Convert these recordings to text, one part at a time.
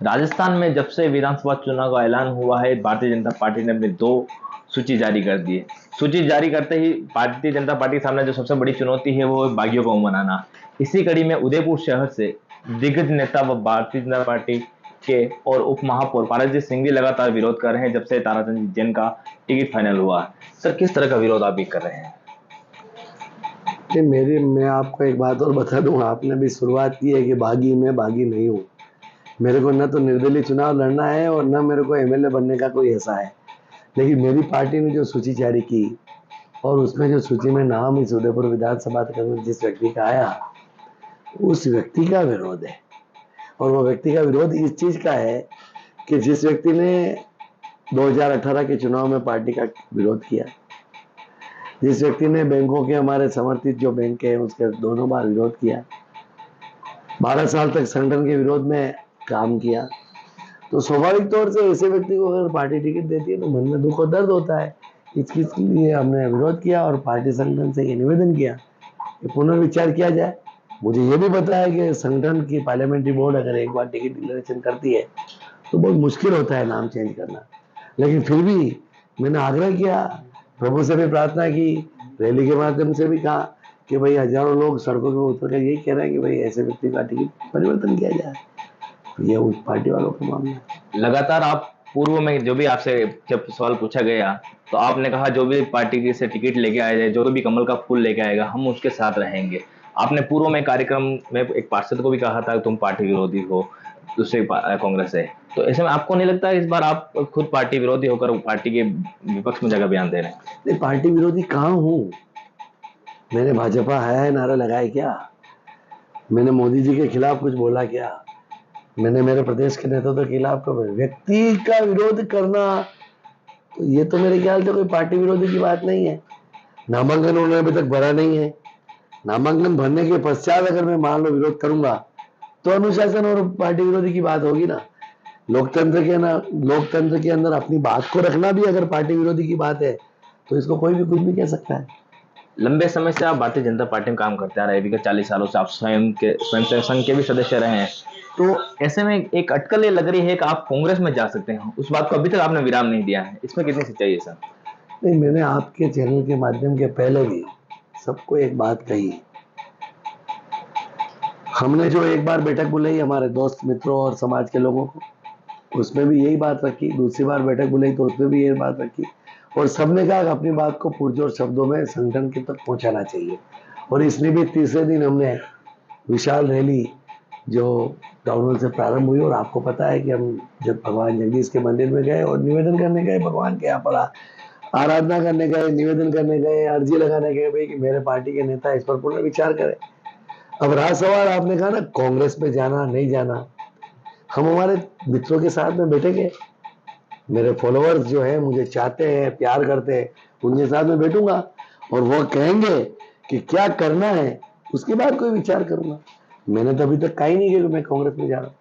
राजस्थान में जब से विधानसभा चुनाव का ऐलान हुआ है, भारतीय जनता पार्टी ने अपनी दो सूची जारी कर दी है। सूची जारी करते ही भारतीय जनता पार्टी के सामने जो सबसे बड़ी चुनौती है वो है बागियों को मनाना। इसी कड़ी में उदयपुर शहर से दिग्गज नेता व भारतीय जनता पार्टी के और उप महापौर पारसजीत सिंह भी लगातार विरोध कर रहे हैं जब से ताराचंद जैन का टिकट फाइनल हुआ। सर, किस तरह का विरोध आप भी कर रहे हैं? मैं आपको एक बात और बता दूं, आपने भी शुरुआत की है कि बागी, मैं बागी नहीं हूँ। मेरे को न तो निर्दलीय चुनाव लड़ना है और न मेरे को एमएलए बनने का कोई ऐसा है। लेकिन मेरी पार्टी ने जो सूची जारी की और उसमें जो सूची में नाम इस उदयपुर विधानसभा का जिस व्यक्ति का आया, उस व्यक्ति का विरोध है। और वो व्यक्ति का विरोध इस चीज का है कि जिस व्यक्ति ने 2018 के चुनाव में पार्टी का विरोध किया, जिस व्यक्ति ने बैंकों के, हमारे समर्थित जो बैंक है उसके दोनों बार विरोध किया, 12 साल तक संगठन के विरोध में काम किया, तो स्वाभाविक तौर से ऐसे व्यक्ति को अगर पार्टी टिकट देती है तो मन में दुख और दर्द होता है। इसके लिए हमने विरोध किया और पार्टी संगठन से ये निवेदन किया कि पुनर्विचार किया जाए। मुझे ये भी पता है कि संगठन की पार्लियामेंट्री बोर्ड अगर एक बार टिकट डिक्लेरेशन करती है तो बहुत मुश्किल होता है नाम चेंज करना। लेकिन फिर भी मैंने आग्रह किया, प्रभु से भी प्रार्थना की, रैली के माध्यम से भी कहा कि भाई हजारों लोग सड़कों पे उतर कर यही कह रहे हैं कि भाई ऐसे व्यक्ति का टिकट परिवर्तन किया जाए। ये उस पार्टी वालों का मामला है। लगातार आप पूर्व में जो भी आपसे जब सवाल पूछा गया तो आपने कहा जो भी पार्टी की से टिकट लेके आया जाए, जो भी कमल का फूल लेके आएगा हम उसके साथ रहेंगे। आपने पूर्व में कार्यक्रम में एक पार्षद को भी कहा था कि तुम पार्टी विरोधी हो, दूसरी कांग्रेस है। तो ऐसे में आपको नहीं लगता इस बार आप खुद पार्टी विरोधी होकर पार्टी के विपक्ष में जगह बयान दे रहे हैं? नहीं, पार्टी विरोधी कहाँ हूँ? मैंने भाजपा है नारा लगाए क्या? मैंने मोदी जी के खिलाफ कुछ बोला क्या? मैंने मेरे प्रदेश के नेताओं के खिलाफ व्यक्ति का विरोध करना, तो ये तो मेरे ख्याल से कोई पार्टी विरोधी की बात नहीं है। नामांकन उन्होंने अभी तक भरा नहीं है। नामांकन भरने के पश्चात अगर मैं मान लो विरोध करूंगा तो अनुशासन और पार्टी विरोधी की बात होगी ना। लोकतंत्र के अंदर अपनी बात को रखना भी अगर पार्टी विरोधी की बात है तो इसको कोई भी कुछ भी कह सकता है। लंबे समय से आप भारतीय जनता पार्टी में काम करते आ रहे हैं, विगत 40 सालों से आप स्वयं सेवक संघ के भी सदस्य रहे हैं। तो ऐसे में एक अटकल ये लग रही है कि आप कांग्रेस में जा सकते हैं, उस बात को अभी तक आपने विराम नहीं दिया है, इसमें कितनी सच्चाई है सर? नहीं, मैंने आपके चैनल के माध्यम के पहले भी सबको एक बात कही। हमने जो एक बार बैठक बुलाई हमारे दोस्त मित्रों और समाज के लोगों को, उसमें भी यही बात रखी। दूसरी बार बैठक बुलाई तो उसमें भी यही बात रखी और सबने कहा कि अपनी बात को पुरजोर शब्दों में संगठन के तक पहुंचाना चाहिए। और इसलिए भी तीसरे दिन हमने विशाल रैली जो टाउन हॉल से प्रारंभ हुई, और आपको पता है कि हम जब भगवान जगदीश के मंदिर में गए और निवेदन करने गए, भगवान के यहाँ पड़ा, आराधना करने गए, निवेदन करने गए, अर्जी लगाने गए भाई कि मेरे पार्टी के नेता इस पर पुनर्विचार करें। अब रहा सवाल, आपने कहा ना कांग्रेस में जाना नहीं जाना, हम हमारे मित्रों के साथ में बैठेंगे। मेरे फॉलोअर्स जो है मुझे चाहते हैं, प्यार करते हैं, उनके साथ में बैठूंगा और वो कहेंगे कि क्या करना है, उसके बाद कोई विचार करूंगा। मैंने तो अभी तक कहा ही नहीं कि मैं कांग्रेस में जा रहा हूँ।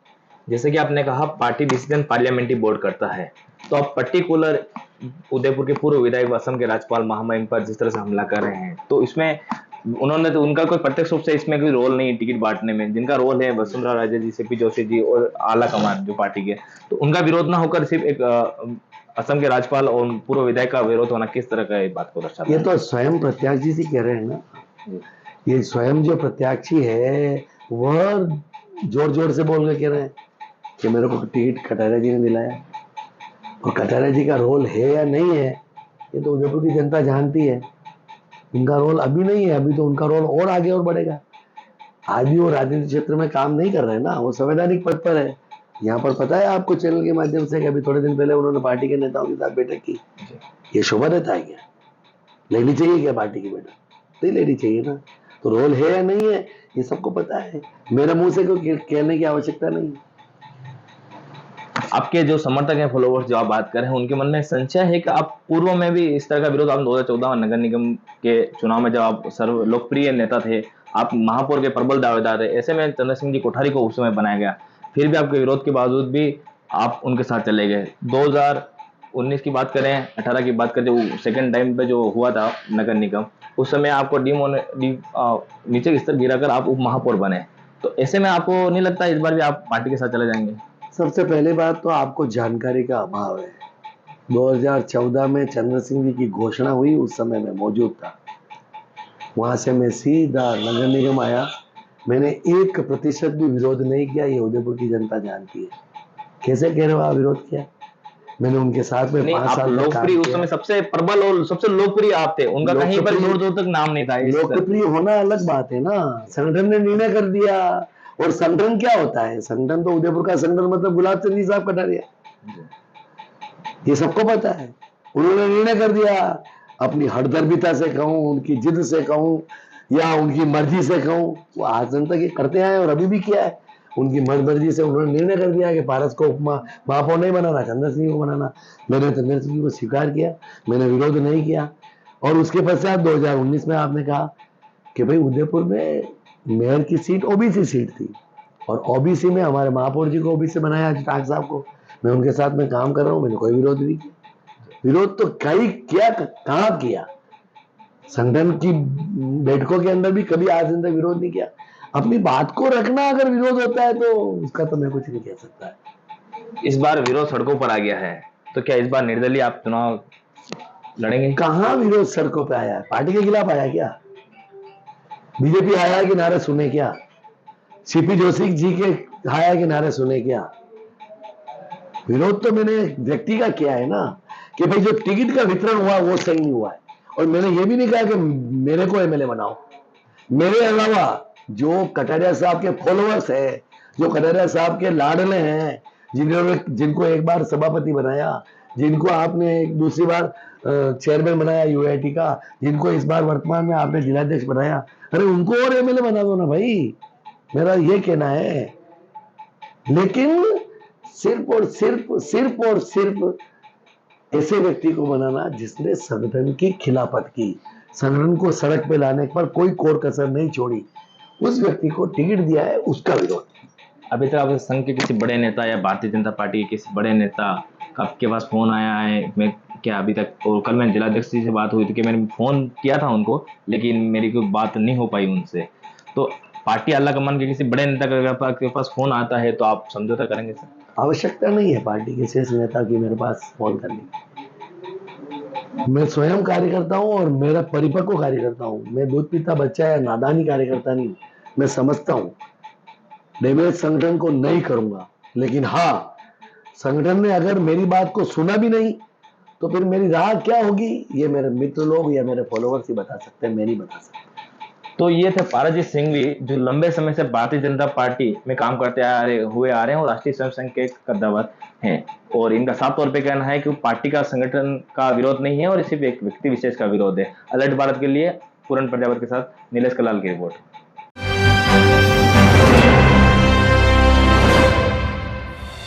जैसे कि आपने कहा पार्टी डिसीजन पार्लियामेंट्री बोर्ड करता है, तो आप पर्टिकुलर उदयपुर के पूर्व विधायक व असम के राज्यपाल महामहिम पर जिस तरह से हमला कर रहे हैं, तो इसमें उन्होंने तो उनका कोई प्रत्यक्ष रूप से इसमें कोई रोल नहीं है टिकट बांटने में। जिनका रोल है वसुंधरा राजे जी, सीपी जोशी जी और आला कमान जो पार्टी के, तो उनका विरोध ना होकर सिर्फ एक असम के राज्यपाल और पूर्व विधायक का विरोध होना किस तरह का बात को दर्शाता ये है? तो स्वयं प्रत्याशी जी कह रहे हैं ना। ये स्वयं जो प्रत्याशी है वह जोर जोर से बोल के कह रहे हैं कि मेरे को टिकट कटारिया जी ने दिलाया। और कटारिया जी का रोल है या नहीं है ये तो उदयपुर की जनता जानती है। उनका रोल अभी नहीं है, अभी तो उनका रोल और आगे और बढ़ेगा। आज भी वो राजनीतिक क्षेत्र में काम नहीं कर रहे हैं ना, वो संवैधानिक पद पर है। यहाँ पर पता है आपको चैनल के माध्यम से कि अभी थोड़े दिन पहले उन्होंने पार्टी के नेताओं के साथ बैठक की। ये शोभा देता है क्या? लेनी चाहिए क्या पार्टी की बैठक? नहीं लेनी चाहिए ना। तो रोल है या नहीं है ये सबको पता है, मेरे मुंह से कोई कहने की आवश्यकता नहीं। आपके जो समर्थक हैं, फॉलोवर्स जो आप बात कर रहे हैं, उनके मन में संशय है कि आप पूर्व में भी इस तरह का विरोध, आप 2014 नगर निगम के चुनाव में जब आप सर्व लोकप्रिय नेता थे, आप महापौर के प्रबल दावेदार थे, ऐसे में चंद्र सिंह जी कोठारी को उस समय बनाया गया, फिर भी आपके विरोध के बावजूद भी आप उनके साथ चले गए। 2019 की बात करें, 18 की बात करें, सेकेंड टाइम पे जो हुआ था नगर निगम, उस समय आपको नीचे स्तर गिराकर आप उप महापौर बने। तो ऐसे में आपको नहीं लगता इस बार भी आप पार्टी के साथ चले जाएंगे? सबसे पहली बात तो आपको जानकारी का अभाव है। 2014 में चंद्र सिंह जी की घोषणा हुई, उस समय मैं मौजूद था। वहां से मैं सीधा नगर निगम आया। मैंने 1% भी विरोध नहीं किया, ये उदयपुर की जनता जानती है। कैसे कह रहे हो आप विरोध किया? मैंने उनके साथ में नहीं, 5 आप साल तक काम लोकप्रिय उस किया। समय सबसे प्रबल और सबसे लोकप्रिय आप थे, उनका कहीं पर दूर दूर तक नाम नहीं था लोकप्रिय होना अलग बात है ना। संगठन ने निर्णय कर दिया। और संगठन क्या होता है? संगठन तो उदयपुर का संगठन मतलब गुलाब चंद जी साहब कटारिया, ये सबको पता है। उन्होंने निर्णय कर दिया। अपनी हठधर्मिता से कहूं, उनकी जिद से कहूं, या उनकी मर्जी से कहूं, वो आज तक ये करते आए और अभी भी किया है। उनकी मर्जी से उन्होंने निर्णय कर दिया कि पारस को महापौर नहीं बनाना, चंद्र सिंह को बनाना। मैंने चंद्र सिंह को स्वीकार किया, मैंने विरोध नहीं किया। और उसके पश्चात 2019 में आपने कहा कि भाई उदयपुर में मेयर की सीट ओबीसी सीट थी, और ओबीसी में हमारे महापौर जी को ओबीसी बनाया, टाक साहब को। मैं उनके साथ में काम कर रहा हूं, मैंने कोई विरोध नहीं किया। विरोध तो कहीं किया, कहां किया? संगठन की बैठकों के अंदर भी कभी आज दिन तक विरोध नहीं किया। अपनी बात को रखना, अगर विरोध होता है तो उसका तो मैं कुछ नहीं कह सकता। इस बार विरोध सड़कों पर आ गया है, तो क्या इस बार निर्दलीय आप चुनाव लड़ेंगे? कहां विरोध सड़कों पे आया? पार्टी के खिलाफ आया क्या? बीजेपी आया कि नारे सुने क्या? सीपी जोशी जी के आया कि नारे सुने क्या? विरोध तो मैंने व्यक्ति का किया है ना, कि भाई जो टिकट का वितरण हुआ वो सही नहीं हुआ है। और मैंने ये भी नहीं कहा कि मेरे को एमएलए बनाओ। मेरे अलावा जो कटारिया साहब के फॉलोअर्स है, जो कटारिया साहब के लाडले हैं, जिनको एक बार सभापति बनाया, जिनको आपने दूसरी बार चेयरमैन बनाया यूआईटी का, जिनको इस बार वर्तमान में आपने जिलाध्यक्ष बनाया, अरे उनको और एमएलए बना दो ना भाई, मेरा ये कहना है। लेकिन सिर्फ और सिर्फ ऐसे व्यक्ति को बनाना जिसने संगठन की खिलाफत की, संगठन को सड़क पे लाने पर कोई कोर कसर नहीं छोड़ी, उस व्यक्ति को टिकट दिया है, उसका विरोध। अभी तक आपके संघ के किसी बड़े नेता या भारतीय जनता पार्टी के किसी बड़े नेता का आपके पास फोन आया है? मैं क्या अभी तक, और कल मैंने जिलाध्यक्ष जी से बात हुई थी कि मैंने फोन किया था उनको, लेकिन मेरी कोई बात नहीं हो पाई उनसे। तो पार्टी आला कमान के किसी बड़े नेता का आपके पास फोन आता है तो आप समझौता करेंगे सर? आवश्यकता नहीं है पार्टी के शीर्ष नेता की मेरे पास फोन करने की। मैं स्वयं कार्य करता हूं और मेरा परिपक्व कार्य करता हूं। मैं दूध पीता बच्चा या नादानी कार्यकर्ता नहीं। मैं समझता हूं डैमेज संगठन को नहीं करूंगा, लेकिन हाँ, संगठन ने अगर मेरी बात को सुना भी नहीं तो फिर मेरी राह क्या होगी, ये मेरे मित्र लोग या मेरे फॉलोअर्स ही बता सकते हैं, मैं नहीं बता सकता। तो ये थे पारसजीत सिंघवी, जो लंबे समय से भारतीय जनता पार्टी में काम करते आ रहे हैं और राष्ट्रीय स्वयं संघ के कद्दावर हैं। और इनका साफ तौर पे कहना है कि पार्टी का संगठन का विरोध नहीं है और सिर्फ एक व्यक्ति विशेष का विरोध है। अलर्ट भारत के लिए पूरन प्रजापति के साथ नीलेश कलाल की रिपोर्ट।